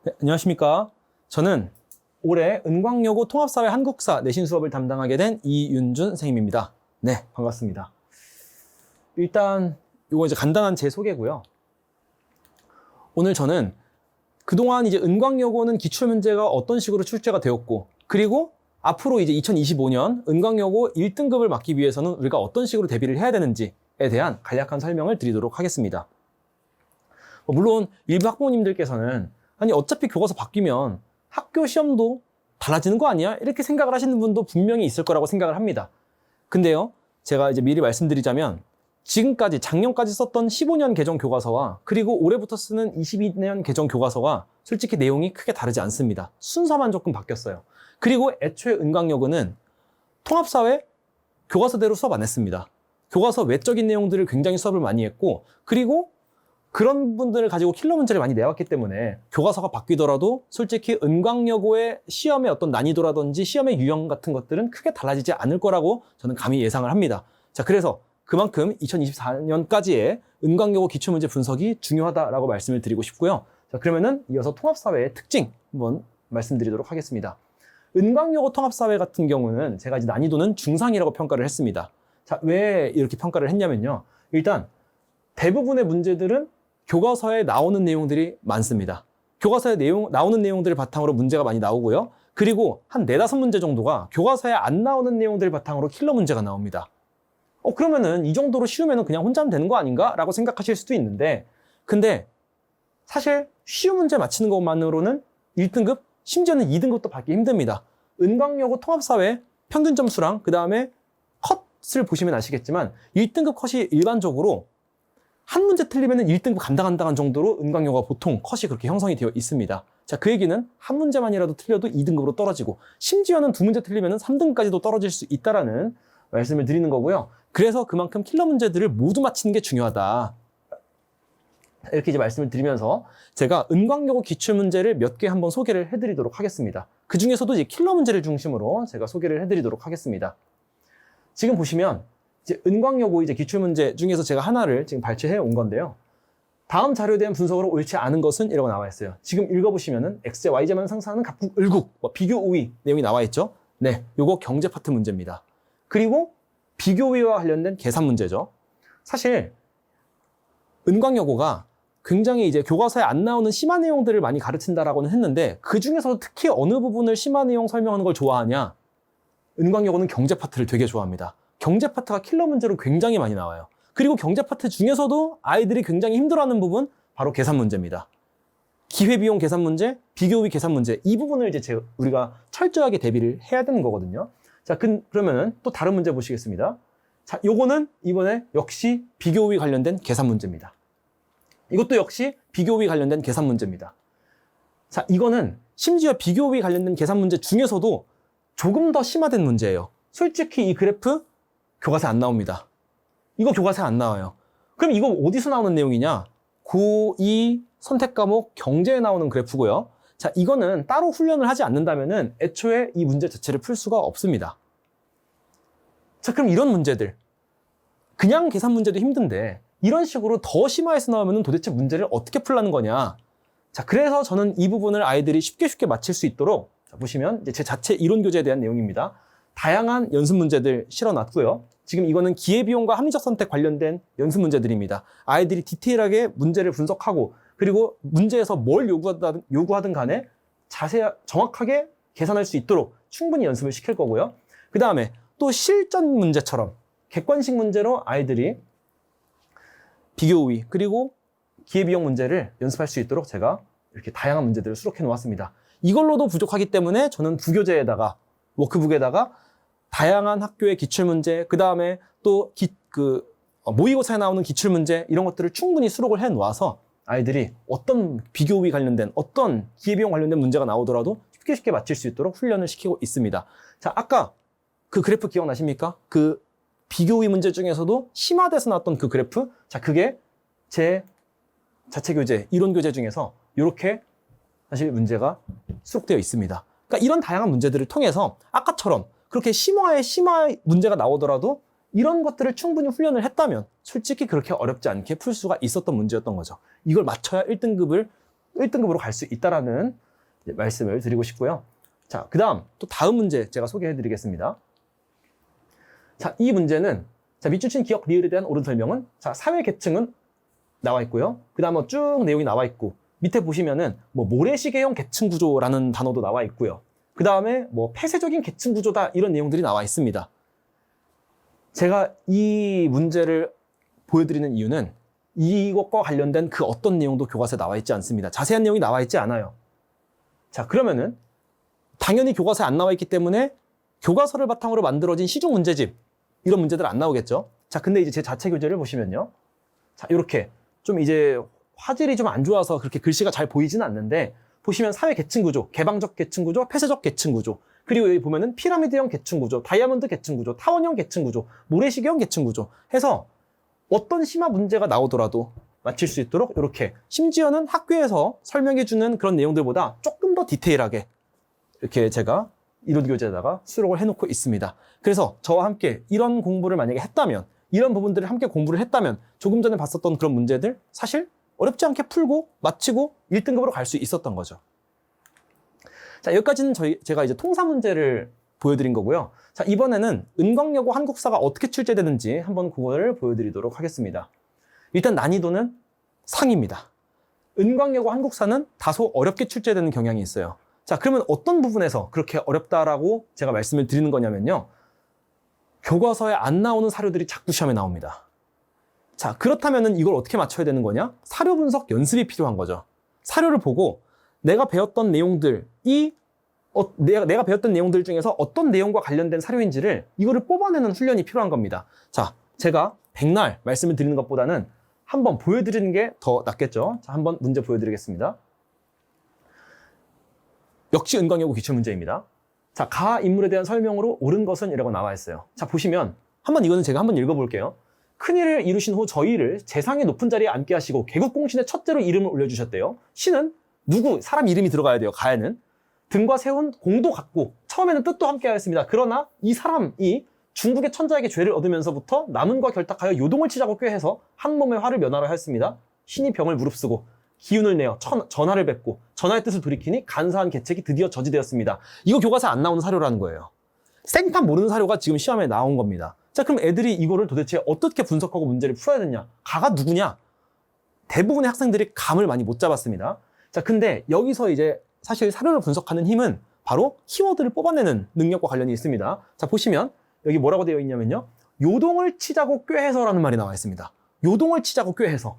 네, 안녕하십니까. 저는 올해 은광여고 통합사회 한국사 내신 수업을 담당하게 된 이윤준 선생님입니다. 네, 반갑습니다. 일단 이거 이제 간단한 제 소개고요. 오늘 저는 그동안 이제 은광여고는 기출문제가 어떤 식으로 출제가 되었고, 그리고 앞으로 이제 2025년 은광여고 1등급을 맞기 위해서는 우리가 어떤 식으로 대비를 해야 되는지에 대한 간략한 설명을 드리도록 하겠습니다. 물론 일부 학부모님들께서는 아니 어차피 교과서 바뀌면 학교 시험도 달라지는 거 아니야? 이렇게 생각을 하시는 분도 분명히 있을 거라고 생각을 합니다. 근데요, 제가 이제 미리 말씀드리자면 지금까지 작년까지 썼던 15년 개정 교과서와 그리고 올해부터 쓰는 22년 개정 교과서가 솔직히 내용이 크게 다르지 않습니다. 순서만 조금 바뀌었어요. 그리고 애초에 은광여고는 통합사회 교과서대로 수업 안 했습니다. 교과서 외적인 내용들을 굉장히 수업을 많이 했고, 그리고 그런 분들을 가지고 킬러 문제를 많이 내왔기 때문에 교과서가 바뀌더라도 솔직히 은광여고의 시험의 어떤 난이도라든지 시험의 유형 같은 것들은 크게 달라지지 않을 거라고 저는 감히 예상을 합니다. 자, 그래서 그만큼 2024년까지의 은광여고 기출문제 분석이 중요하다라고 말씀을 드리고 싶고요. 자, 그러면은 이어서 통합사회의 특징 한번 말씀드리도록 하겠습니다. 은광여고 통합사회 같은 경우는 제가 이제 난이도는 중상이라고 평가를 했습니다. 자, 왜 이렇게 평가를 했냐면요. 일단 대부분의 문제들은 교과서에 나오는 내용들이 많습니다. 교과서에 나오는 내용들을 바탕으로 문제가 많이 나오고요. 그리고 한 4-5문제 정도가 교과서에 안 나오는 내용들을 바탕으로 킬러 문제가 나옵니다. 그러면은 이 정도로 쉬우면 그냥 혼자 하면 되는 거 아닌가? 라고 생각하실 수도 있는데, 근데 사실 쉬운 문제 맞히는 것만으로는 1등급, 심지어는 2등급도 받기 힘듭니다. 은광여고 통합사회 평균 점수랑 그 다음에 컷을 보시면 아시겠지만 1등급 컷이 일반적으로 한 문제 틀리면 1등급 감당한다는 정도로 은광여고가 보통 컷이 그렇게 형성이 되어 있습니다. 자, 그 얘기는 한 문제만이라도 틀려도 2등급으로 떨어지고 심지어는 2문제 틀리면 3등급까지도 떨어질 수 있다라는 말씀을 드리는 거고요. 그래서 그만큼 킬러 문제들을 모두 맞히는 게 중요하다. 이렇게 이제 말씀을 드리면서 제가 은광여고 기출문제를 몇 개 한번 소개를 해드리도록 하겠습니다. 그 중에서도 이제 킬러 문제를 중심으로 제가 소개를 해드리도록 하겠습니다. 지금 보시면 이제 은광여고 이제 기출문제 중에서 제가 하나를 지금 발췌해 온 건데요. 다음 자료에 대한 분석으로 옳지 않은 것은 이라고 나와 있어요. 지금 읽어보시면은 X제, Y제만 상승하는 각국, 을국, 비교 우위 내용이 나와 있죠. 네, 요거 경제 파트 문제입니다. 그리고 비교 우위와 관련된 계산 문제죠. 사실 은광여고가 굉장히 이제 교과서에 안 나오는 심화 내용들을 많이 가르친다라고는 했는데 그 중에서도 특히 어느 부분을 심화 내용 설명하는 걸 좋아하냐? 은광여고는 경제 파트를 되게 좋아합니다. 경제 파트가 킬러 문제로 굉장히 많이 나와요. 그리고 경제 파트 중에서도 아이들이 굉장히 힘들어하는 부분 바로 계산 문제입니다. 기회비용 계산 문제, 비교우위 계산 문제, 이 부분을 이제 우리가 철저하게 대비를 해야 되는 거거든요. 자, 그러면은 또 다른 문제 보시겠습니다. 자, 요거는 이번에 역시 비교우위 관련된 계산 문제입니다. 이것도 역시 비교우위 관련된 계산 문제입니다. 자, 이거는 심지어 비교우위 관련된 계산 문제 중에서도 조금 더 심화된 문제예요. 솔직히 이 그래프 교과서에 안 나옵니다. 이거 교과서에 안 나와요. 그럼 이거 어디서 나오는 내용이냐? 고2 선택 과목 경제에 나오는 그래프고요. 자, 이거는 따로 훈련을 하지 않는다면은 애초에 이 문제 자체를 풀 수가 없습니다. 자, 그럼 이런 문제들. 그냥 계산 문제도 힘든데 이런 식으로 더 심화해서 나오면은 도대체 문제를 어떻게 풀라는 거냐? 자, 그래서 저는 이 부분을 아이들이 쉽게 맞힐 수 있도록, 자, 보시면 이제 제 자체 이론 교재에 대한 내용입니다. 다양한 연습 문제들 실어놨고요. 지금 이거는 기회비용과 합리적 선택 관련된 연습 문제들입니다. 아이들이 디테일하게 문제를 분석하고 그리고 문제에서 뭘 요구하든 간에 정확하게 계산할 수 있도록 충분히 연습을 시킬 거고요. 그 다음에 또 실전 문제처럼 객관식 문제로 아이들이 비교우위 그리고 기회비용 문제를 연습할 수 있도록 제가 이렇게 다양한 문제들을 수록해 놓았습니다. 이걸로도 부족하기 때문에 저는 두 교재에다가 워크북에다가 다양한 학교의 기출문제, 그 다음에 또 모의고사에 나오는 기출문제 이런 것들을 충분히 수록을 해 놓아서 아이들이 어떤 비교우위 관련된 어떤 기회비용 관련된 문제가 나오더라도 쉽게 맞힐 수 있도록 훈련을 시키고 있습니다. 자, 아까 그 그래프 기억나십니까? 그 비교우위 문제 중에서도 심화돼서 나왔던 그 그래프, 자, 그게 제 자체 교재, 이론 교재 중에서 이렇게 사실 문제가 수록되어 있습니다. 그러니까 이런 다양한 문제들을 통해서 아까처럼 그렇게 심화 문제가 나오더라도 이런 것들을 충분히 훈련을 했다면 솔직히 그렇게 어렵지 않게 풀 수가 있었던 문제였던 거죠. 이걸 맞춰야 1등급을 1등급으로 갈 수 있다라는 말씀을 드리고 싶고요. 자, 또 다음 문제 제가 소개해 드리겠습니다. 자, 이 문제는 자, 밑줄친 기억 리을에 대한 옳은 설명은 자, 사회 계층은 나와 있고요. 그 다음 쭉 내용이 나와 있고 밑에 보시면은 모래시계형 계층 구조라는 단어도 나와 있고요. 그 다음에 폐쇄적인 계층 구조다 이런 내용들이 나와 있습니다. 제가 이 문제를 보여드리는 이유는 이것과 관련된 그 어떤 내용도 교과서에 나와 있지 않습니다. 자세한 내용이 나와 있지 않아요. 자, 그러면은 당연히 교과서에 안 나와 있기 때문에 교과서를 바탕으로 만들어진 시중 문제집 이런 문제들 안 나오겠죠. 자, 근데 이제 제 자체 교재를 보시면요. 자, 이렇게 좀 이제 화질이 좀 안 좋아서 그렇게 글씨가 잘 보이지는 않는데 보시면 사회 계층 구조, 개방적 계층 구조, 폐쇄적 계층 구조, 그리고 여기 보면은 피라미드형 계층 구조, 다이아몬드 계층 구조, 타원형 계층 구조, 모래시계형 계층 구조 해서 어떤 심화 문제가 나오더라도 맞힐 수 있도록 이렇게 심지어는 학교에서 설명해주는 그런 내용들보다 조금 더 디테일하게 이렇게 제가 이론 교재에다가 수록을 해놓고 있습니다. 그래서 저와 함께 이런 공부를 만약에 했다면 이런 부분들을 함께 공부를 했다면 조금 전에 봤었던 그런 문제들 사실 어렵지 않게 풀고 마치고 1등급으로 갈 수 있었던 거죠. 자, 여기까지는 제가 이제 통사 문제를 보여드린 거고요. 자, 이번에는 은광여고 한국사가 어떻게 출제되는지 한번 그거를 보여드리도록 하겠습니다. 일단 난이도는 상입니다. 은광여고 한국사는 다소 어렵게 출제되는 경향이 있어요. 자, 그러면 어떤 부분에서 그렇게 어렵다라고 제가 말씀을 드리는 거냐면요. 교과서에 안 나오는 사료들이 자꾸 시험에 나옵니다. 자, 그렇다면 이걸 어떻게 맞춰야 되는 거냐? 사료 분석 연습이 필요한 거죠. 사료를 보고 내가 배웠던 내용들이 내가 배웠던 내용들 중에서 어떤 내용과 관련된 사료인지를 이거를 뽑아내는 훈련이 필요한 겁니다. 자, 제가 백날 말씀을 드리는 것보다는 한번 보여드리는 게 더 낫겠죠. 자, 한번 문제 보여드리겠습니다. 역시 은광여고 기출문제입니다. 자, 가 인물에 대한 설명으로 옳은 것은 이라고 나와 있어요. 자, 보시면 이거는 제가 한번 읽어볼게요. 큰일을 이루신 후 저희를 재상의 높은 자리에 앉게 하시고 개국공신의 첫째로 이름을 올려주셨대요. 신은 누구? 사람 이름이 들어가야 돼요. 가에는. 등과 세운 공도 같고 처음에는 뜻도 함께 하였습니다. 그러나 이 사람이 중국의 천자에게 죄를 얻으면서부터 남은과 결탁하여 요동을 치자고 꾀해서 한 몸의 화를 면하려 하였습니다. 신이 병을 무릅쓰고 기운을 내어 전하를 뵙고 전하의 뜻을 돌이키니 간사한 계책이 드디어 저지되었습니다. 이거 교과서에 안 나오는 사료라는 거예요. 생판 모르는 사료가 지금 시험에 나온 겁니다. 자, 그럼 애들이 이거를 도대체 어떻게 분석하고 문제를 풀어야 되냐? 가가 누구냐? 대부분의 학생들이 감을 많이 못 잡았습니다. 자, 근데 여기서 이제 사실 사료를 분석하는 힘은 바로 키워드를 뽑아내는 능력과 관련이 있습니다. 자, 보시면 여기 뭐라고 되어 있냐면요. 요동을 치자고 꾀해서라는 말이 나와 있습니다. 요동을 치자고 꾀해서.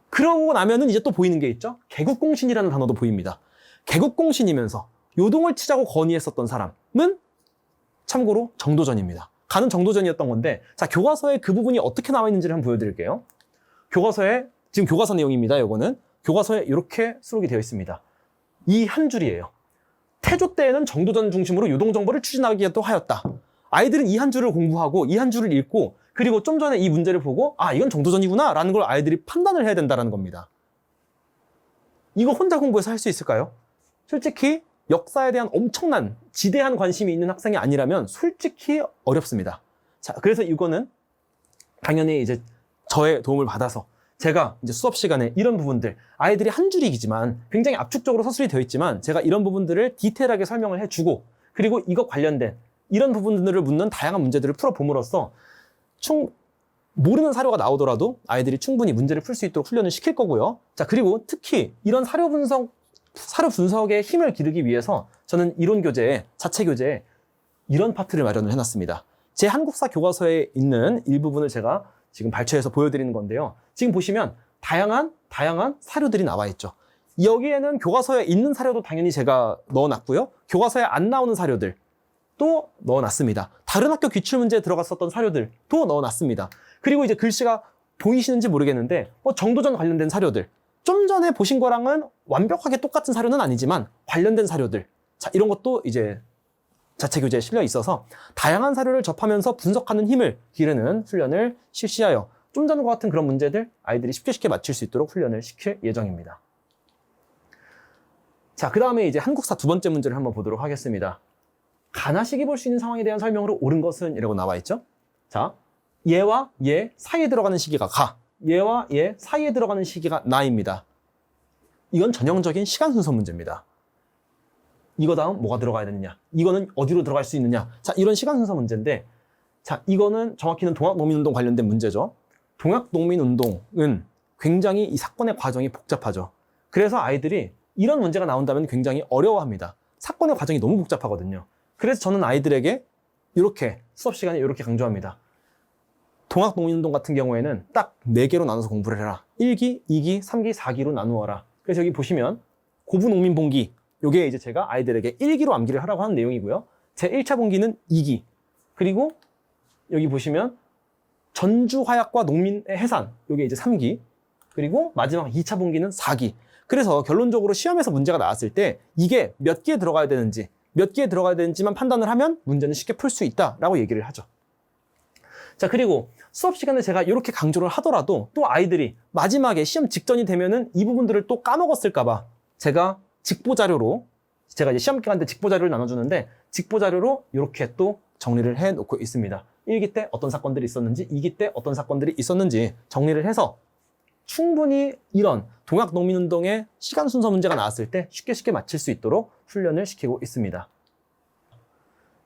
그러고 나면은 이제 또 보이는 게 있죠. 개국공신이라는 단어도 보입니다. 개국공신이면서 요동을 치자고 건의했었던 사람은 참고로 정도전입니다. 가는 정도전이었던 건데, 자, 교과서에 그 부분이 어떻게 나와 있는지를 한번 보여드릴게요. 교과서에, 지금 교과서 내용입니다. 요거는. 교과서에 이렇게 수록이 되어 있습니다. 이 한 줄이에요. 태조 때에는 정도전 중심으로 요동정보를 추진하기도 하였다. 아이들은 이 한 줄을 공부하고 이 한 줄을 읽고 그리고 좀 전에 이 문제를 보고 아, 이건 정도전이구나 라는 걸 아이들이 판단을 해야 된다는 겁니다. 이거 혼자 공부해서 할 수 있을까요? 솔직히 역사에 대한 엄청난 지대한 관심이 있는 학생이 아니라면 솔직히 어렵습니다. 자, 그래서 이거는 당연히 이제 저의 도움을 받아서 제가 이제 수업 시간에 이런 부분들, 아이들이 한 줄이지만 굉장히 압축적으로 서술이 되어 있지만 제가 이런 부분들을 디테일하게 설명을 해주고 그리고 이거 관련된 이런 부분들을 묻는 다양한 문제들을 풀어봄으로써 모르는 사료가 나오더라도 아이들이 충분히 문제를 풀 수 있도록 훈련을 시킬 거고요. 자, 그리고 특히 이런 사료 분석에 힘을 기르기 위해서 저는 이론 교재에, 자체 교재에 이런 파트를 마련을 해놨습니다. 제 한국사 교과서에 있는 일부분을 제가 지금 발췌해서 보여드리는 건데요. 지금 보시면 다양한 사료들이 나와 있죠. 여기에는 교과서에 있는 사료도 당연히 제가 넣어놨고요. 교과서에 안 나오는 사료들 또 넣어놨습니다. 다른 학교 기출문제에 들어갔었던 사료들도 넣어놨습니다. 그리고 이제 글씨가 보이시는지 모르겠는데 정도전 관련된 사료들, 좀 전에 보신 거랑은 완벽하게 똑같은 사료는 아니지만 관련된 사료들, 자, 이런 것도 이제 자체 교재에 실려 있어서 다양한 사료를 접하면서 분석하는 힘을 기르는 훈련을 실시하여 좀 전과 같은 그런 문제들 아이들이 쉽게 맞출 수 있도록 훈련을 시킬 예정입니다. 자, 그 다음에 이제 한국사 두 번째 문제를 한번 보도록 하겠습니다. 가나식이 볼 수 있는 상황에 대한 설명으로 옳은 것은 이라고 나와 있죠. 자, 얘와 얘 사이에 들어가는 시기가 가, 얘와 얘 사이에 들어가는 시기가 나입니다. 이건 전형적인 시간 순서 문제입니다. 이거 다음 뭐가 들어가야 되느냐, 이거는 어디로 들어갈 수 있느냐. 자, 이런 시간 순서 문제인데, 자, 이거는 정확히는 동학농민운동 관련된 문제죠. 동학농민운동은 굉장히 이 사건의 과정이 복잡하죠. 그래서 아이들이 이런 문제가 나온다면 굉장히 어려워합니다. 사건의 과정이 너무 복잡하거든요. 그래서 저는 아이들에게 이렇게 수업 시간에 이렇게 강조합니다. 동학농민운동 같은 경우에는 딱 4개로 나눠서 공부를 해라. 1기, 2기, 3기, 4기로 나누어라. 그래서 여기 보시면 고부농민봉기, 요게 이제 제가 아이들에게 1기로 암기를 하라고 하는 내용이고요. 제 1차 봉기는 2기. 그리고 여기 보시면 전주화약과 농민의 해산, 요게 이제 3기. 그리고 마지막 2차 봉기는 4기. 그래서 결론적으로 시험에서 문제가 나왔을 때 이게 몇 개에 들어가야 되는지, 몇 개에 들어가야 되는지만 판단을 하면 문제는 쉽게 풀 수 있다라고 얘기를 하죠. 자, 그리고 수업 시간에 제가 이렇게 강조를 하더라도 또 아이들이 마지막에 시험 직전이 되면은 이 부분들을 또 까먹었을까봐 제가 직보자료로, 제가 이제 시험 기간 때 직보자료를 나눠주는데 직보자료로 이렇게 또 정리를 해 놓고 있습니다. 1기 때 어떤 사건들이 있었는지, 2기 때 어떤 사건들이 있었는지 정리를 해서 충분히 이런 동학농민운동의 시간 순서 문제가 나왔을 때 쉽게 맞힐 수 있도록 훈련을 시키고 있습니다.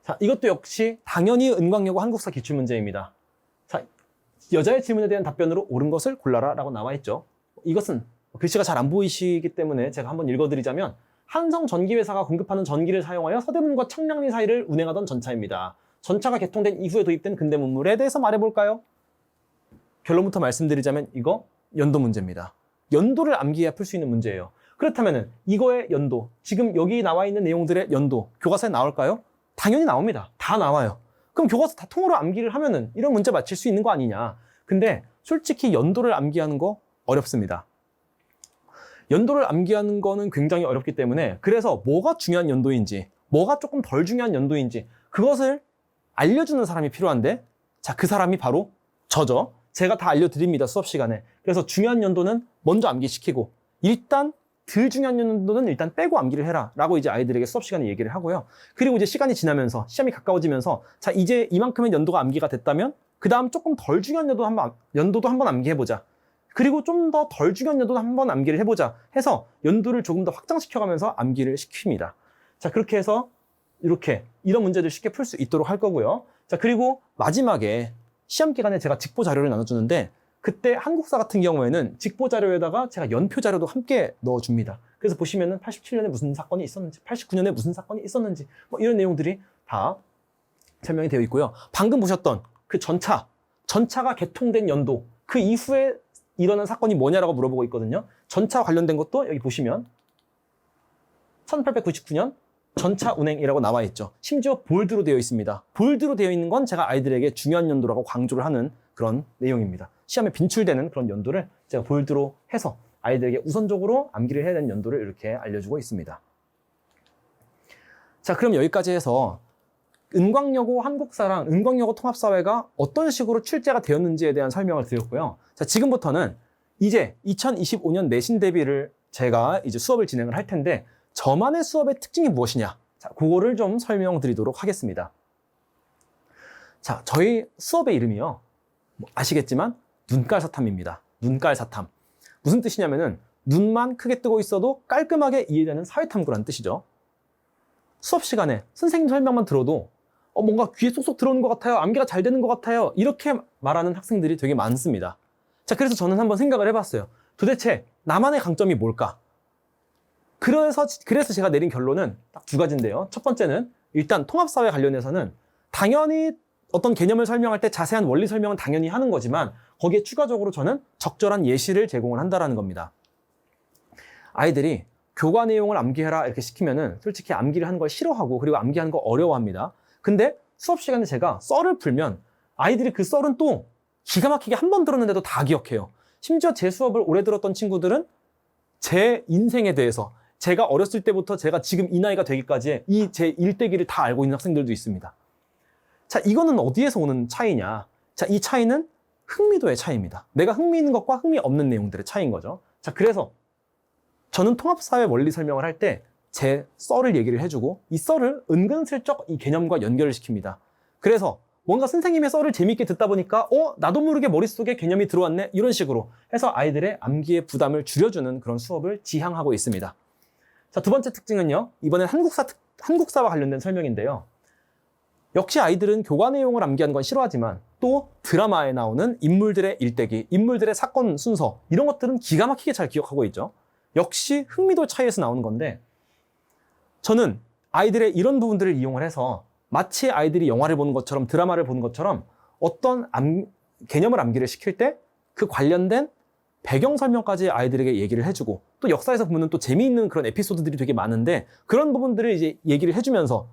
자, 이것도 역시 당연히 은광여고 한국사 기출문제입니다. 자, 여자의 질문에 대한 답변으로 옳은 것을 골라라 라고 나와 있죠. 이것은 글씨가 잘 안 보이시기 때문에 제가 한번 읽어드리자면, 한성전기회사가 공급하는 전기를 사용하여 서대문과 청량리 사이를 운행하던 전차입니다. 전차가 개통된 이후에 도입된 근대문물에 대해서 말해볼까요? 결론부터 말씀드리자면 이거 연도 문제입니다. 연도를 암기해야 풀 수 있는 문제예요. 그렇다면 이거의 연도, 지금 여기 나와 있는 내용들의 연도 교과서에 나올까요? 당연히 나옵니다. 다 나와요. 그럼 교과서 다 통으로 암기를 하면은 이런 문제 맞힐 수 있는 거 아니냐. 근데 솔직히 연도를 암기하는 거 어렵습니다. 연도를 암기하는 거는 굉장히 어렵기 때문에, 그래서 뭐가 중요한 연도인지, 뭐가 조금 덜 중요한 연도인지 그것을 알려주는 사람이 필요한데, 자, 그 사람이 바로 저죠. 제가 다 알려드립니다, 수업 시간에. 그래서 중요한 연도는 먼저 암기시키고, 일단 덜 중요한 연도는 일단 빼고 암기를 해라 라고 이제 아이들에게 수업 시간에 얘기를 하고요. 그리고 이제 시간이 지나면서, 시험이 가까워지면서, 자, 이제 이만큼의 연도가 암기가 됐다면 그 다음 조금 덜 중요한 연도도 한번 암기해보자. 그리고 좀 더 덜 중요한 연도도 한번 암기를 해보자 해서 연도를 조금 더 확장시켜가면서 암기를 시킵니다. 자, 그렇게 해서 이렇게 이런 문제들 쉽게 풀 수 있도록 할 거고요. 자, 그리고 마지막에 시험 기간에 제가 직보 자료를 나눠주는데, 그때 한국사 같은 경우에는 직보 자료에다가 제가 연표 자료도 함께 넣어줍니다. 그래서 보시면은 87년에 무슨 사건이 있었는지, 89년에 무슨 사건이 있었는지, 뭐 이런 내용들이 다 설명이 되어 있고요. 방금 보셨던 그 전차가 개통된 연도, 그 이후에 일어난 사건이 뭐냐라고 물어보고 있거든요. 전차 관련된 것도 여기 보시면 1899년 전차 운행이라고 나와 있죠. 심지어 볼드로 되어 있습니다. 볼드로 되어 있는 건 제가 아이들에게 중요한 연도라고 강조를 하는 그런 내용입니다. 시험에 빈출되는 그런 연도를 제가 볼드로 해서 아이들에게 우선적으로 암기를 해야 되는 연도를 이렇게 알려주고 있습니다. 자, 그럼 여기까지 해서 은광여고 한국사랑 은광여고 통합사회가 어떤 식으로 출제가 되었는지에 대한 설명을 드렸고요. 자, 지금부터는 이제 2025년 내신 대비를 제가 이제 수업을 진행을 할 텐데, 저만의 수업의 특징이 무엇이냐? 자, 그거를 좀 설명드리도록 하겠습니다. 자, 저희 수업의 이름이요, 아시겠지만 눈깔사탐입니다. 눈깔사탐. 무슨 뜻이냐면은 눈만 크게 뜨고 있어도 깔끔하게 이해되는 사회탐구라는 뜻이죠. 수업 시간에 선생님 설명만 들어도 뭔가 귀에 쏙쏙 들어오는 것 같아요. 암기가 잘 되는 것 같아요. 이렇게 말하는 학생들이 되게 많습니다. 자, 그래서 저는 한번 생각을 해봤어요. 도대체 나만의 강점이 뭘까? 그래서 제가 내린 결론은 딱 2가지인데요. 첫 번째는 일단 통합사회 관련해서는 당연히 어떤 개념을 설명할 때 자세한 원리 설명은 당연히 하는 거지만, 거기에 추가적으로 저는 적절한 예시를 제공을 한다는 겁니다. 아이들이 교과 내용을 암기해라 이렇게 시키면은 솔직히 암기를 하는 걸 싫어하고, 그리고 암기하는 거 어려워합니다. 근데 수업 시간에 제가 썰을 풀면 아이들이 그 썰은 또 기가 막히게 한 번 들었는데도 다 기억해요. 심지어 제 수업을 오래 들었던 친구들은 제 인생에 대해서, 제가 어렸을 때부터 제가 지금 이 나이가 되기까지의 이 제 일대기를 다 알고 있는 학생들도 있습니다. 자, 이거는 어디에서 오는 차이냐? 자, 이 차이는 흥미도의 차이입니다. 내가 흥미 있는 것과 흥미 없는 내용들의 차이인 거죠. 자, 그래서 저는 통합사회 원리 설명을 할 때 제 썰을 얘기를 해주고, 이 썰을 은근슬쩍 이 개념과 연결을 시킵니다. 그래서 뭔가 선생님의 썰을 재미있게 듣다 보니까 나도 모르게 머릿속에 개념이 들어왔네 이런 식으로 해서 아이들의 암기의 부담을 줄여주는 그런 수업을 지향하고 있습니다. 자, 두 번째 특징은요. 이번엔 한국사와 관련된 설명인데요. 역시 아이들은 교과 내용을 암기하는 건 싫어하지만 또 드라마에 나오는 인물들의 일대기, 인물들의 사건 순서 이런 것들은 기가 막히게 잘 기억하고 있죠. 역시 흥미도 차이에서 나오는 건데 저는 아이들의 이런 부분들을 이용을 해서 마치 아이들이 영화를 보는 것처럼 드라마를 보는 것처럼 어떤 개념을 암기를 시킬 때 그 관련된 배경 설명까지 아이들에게 얘기를 해주고 또 역사에서 보면 또 재미있는 그런 에피소드들이 되게 많은데 그런 부분들을 이제 얘기를 해주면서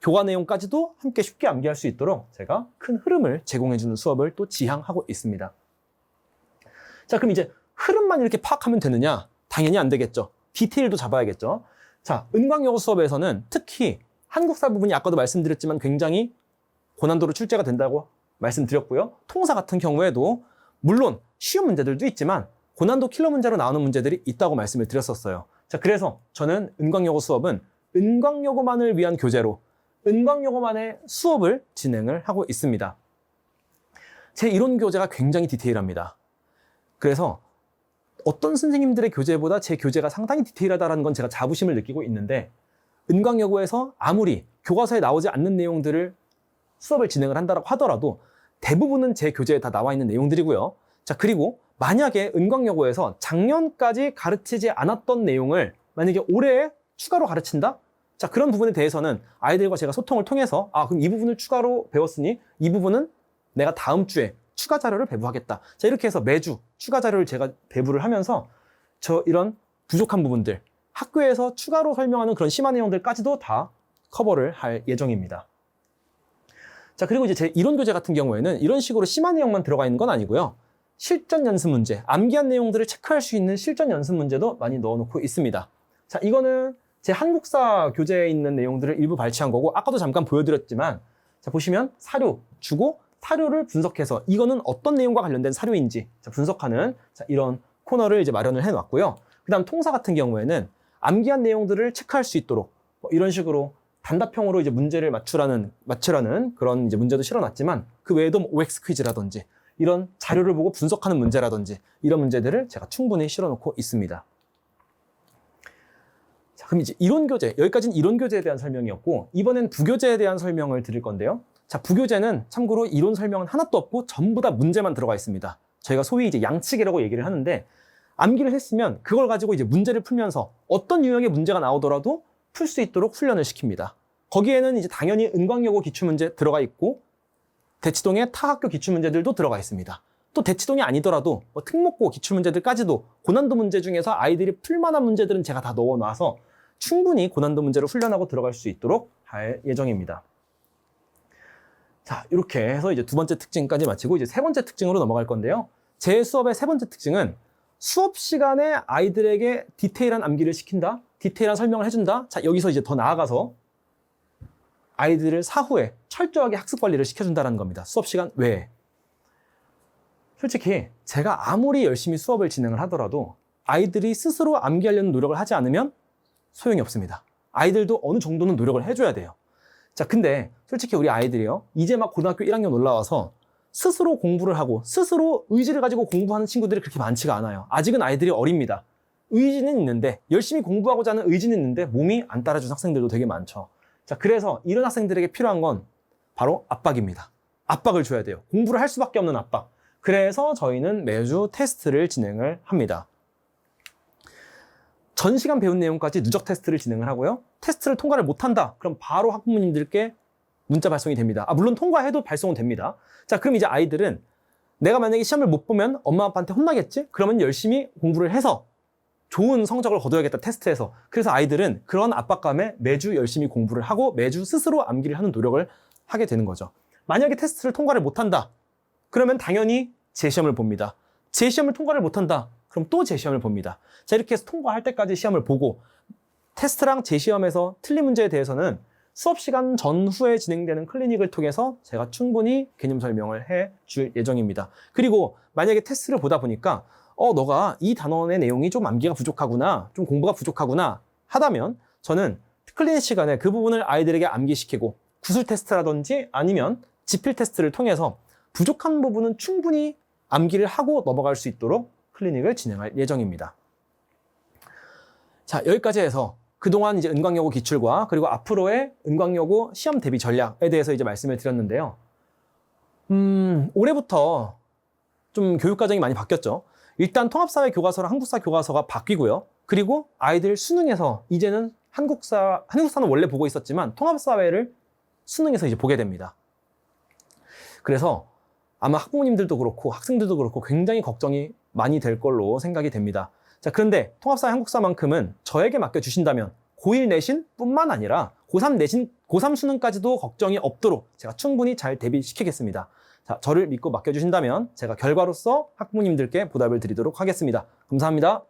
교과 내용까지도 함께 쉽게 암기할 수 있도록 제가 큰 흐름을 제공해주는 수업을 또 지향하고 있습니다. 자, 그럼 이제 흐름만 이렇게 파악하면 되느냐? 당연히 안 되겠죠. 디테일도 잡아야겠죠. 자, 은광여고 수업에서는 특히 한국사 부분이 아까도 말씀드렸지만 굉장히 고난도로 출제가 된다고 말씀드렸고요. 통사 같은 경우에도 물론 쉬운 문제들도 있지만 고난도 킬러 문제로 나오는 문제들이 있다고 말씀을 드렸었어요. 자, 그래서 저는 은광여고 수업은 은광여고만을 위한 교재로 은광여고만의 수업을 진행을 하고 있습니다. 제 이론 교재가 굉장히 디테일합니다. 그래서 어떤 선생님들의 교재보다 제 교재가 상당히 디테일하다는 건 제가 자부심을 느끼고 있는데 은광여고에서 아무리 교과서에 나오지 않는 내용들을 수업을 진행을 한다고 하더라도 대부분은 제 교재에 다 나와 있는 내용들이고요. 자, 그리고 만약에 은광여고에서 작년까지 가르치지 않았던 내용을 만약에 올해 추가로 가르친다? 자, 그런 부분에 대해서는 아이들과 제가 소통을 통해서 그럼 이 부분을 추가로 배웠으니 이 부분은 내가 다음 주에 추가 자료를 배부하겠다. 자, 이렇게 해서 매주 추가 자료를 제가 배부를 하면서 저 이런 부족한 부분들 학교에서 추가로 설명하는 그런 심한 내용들까지도 다 커버를 할 예정입니다. 자, 그리고 이제 제 이론 교재 같은 경우에는 이런 식으로 심한 내용만 들어가 있는 건 아니고요. 실전 연습 문제, 암기한 내용들을 체크할 수 있는 실전 연습 문제도 많이 넣어놓고 있습니다. 자, 이거는 제 한국사 교재에 있는 내용들을 일부 발췌한 거고 아까도 잠깐 보여드렸지만 자, 보시면 사료 주고 사료를 분석해서 이거는 어떤 내용과 관련된 사료인지 분석하는 이런 코너를 이제 마련을 해놨고요. 그 다음 통사 같은 경우에는 암기한 내용들을 체크할 수 있도록 이런 식으로 단답형으로 이제 문제를 맞추라는 그런 이제 문제도 실어놨지만 그 외에도 OX 퀴즈라든지 이런 자료를 보고 분석하는 문제라든지 이런 문제들을 제가 충분히 실어놓고 있습니다. 자, 그럼 이제 이론 교재, 여기까지는 이론 교재에 대한 설명이었고 이번엔 부교재에 대한 설명을 드릴 건데요. 자, 부교재는 참고로 이론 설명은 하나도 없고 전부 다 문제만 들어가 있습니다. 저희가 소위 이제 양치기라고 얘기를 하는데 암기를 했으면 그걸 가지고 이제 문제를 풀면서 어떤 유형의 문제가 나오더라도 풀 수 있도록 훈련을 시킵니다. 거기에는 이제 당연히 은광여고 기출문제 들어가 있고 대치동의 타학교 기출문제들도 들어가 있습니다. 또 대치동이 아니더라도 특목고 기출문제들까지도 고난도 문제 중에서 아이들이 풀만한 문제들은 제가 다 넣어놔서 충분히 고난도 문제로 훈련하고 들어갈 수 있도록 할 예정입니다. 자, 이렇게 해서 이제 두 번째 특징까지 마치고 이제 세 번째 특징으로 넘어갈 건데요. 제 수업의 세 번째 특징은 수업 시간에 아이들에게 디테일한 암기를 시킨다, 디테일한 설명을 해준다. 자, 여기서 이제 더 나아가서 아이들을 사후에 철저하게 학습 관리를 시켜준다는 겁니다. 수업 시간 외에. 솔직히 제가 아무리 열심히 수업을 진행을 하더라도 아이들이 스스로 암기하려는 노력을 하지 않으면 소용이 없습니다. 아이들도 어느 정도는 노력을 해줘야 돼요. 자, 근데 솔직히 우리 아이들이요, 이제 막 고등학교 1학년 올라와서 스스로 공부를 하고 스스로 의지를 가지고 공부하는 친구들이 그렇게 많지가 않아요. 아직은 아이들이 어립니다. 의지는 있는데, 열심히 공부하고자 하는 의지는 있는데 몸이 안 따라주는 학생들도 되게 많죠. 자, 그래서 이런 학생들에게 필요한 건 바로 압박입니다. 압박을 줘야 돼요. 공부를 할 수밖에 없는 압박. 그래서 저희는 매주 테스트를 진행을 합니다. 전 시간 배운 내용까지 누적 테스트를 진행을 하고요. 테스트를 통과를 못한다. 그럼 바로 학부모님들께 문자 발송이 됩니다. 물론 통과해도 발송은 됩니다. 자, 그럼 이제 아이들은 내가 만약에 시험을 못 보면 엄마 아빠한테 혼나겠지? 그러면 열심히 공부를 해서 좋은 성적을 거둬야겠다, 테스트에서. 그래서 아이들은 그런 압박감에 매주 열심히 공부를 하고 매주 스스로 암기를 하는 노력을 하게 되는 거죠. 만약에 테스트를 통과를 못한다. 그러면 당연히 재시험을 봅니다. 재시험을 통과를 못한다. 그럼 또 재시험을 봅니다. 자, 이렇게 해서 통과할 때까지 시험을 보고 테스트랑 재시험에서 틀린 문제에 대해서는 수업 시간 전후에 진행되는 클리닉을 통해서 제가 충분히 개념 설명을 해줄 예정입니다. 그리고 만약에 테스트를 보다 보니까 너가 이 단원의 내용이 좀 암기가 부족하구나, 좀 공부가 부족하구나 하다면 저는 클리닉 시간에 그 부분을 아이들에게 암기시키고 구술 테스트라든지 아니면 지필 테스트를 통해서 부족한 부분은 충분히 암기를 하고 넘어갈 수 있도록 클리닉을 진행할 예정입니다. 자, 여기까지 해서 그동안 이제 은광여고 기출과 그리고 앞으로의 은광여고 시험 대비 전략에 대해서 이제 말씀을 드렸는데요. 올해부터 좀 교육 과정이 많이 바뀌었죠. 일단 통합사회 교과서랑 한국사 교과서가 바뀌고요. 그리고 아이들 수능에서 이제는 한국사는 원래 보고 있었지만 통합사회를 수능에서 이제 보게 됩니다. 그래서 아마 학부모님들도 그렇고 학생들도 그렇고 굉장히 걱정이 많이 될 걸로 생각이 됩니다. 자, 그런데 통합사회 한국사만큼은 저에게 맡겨주신다면 고1 내신 뿐만 아니라 고3 내신, 고3 수능까지도 걱정이 없도록 제가 충분히 잘 대비시키겠습니다. 자, 저를 믿고 맡겨주신다면 제가 결과로서 학부모님들께 보답을 드리도록 하겠습니다. 감사합니다.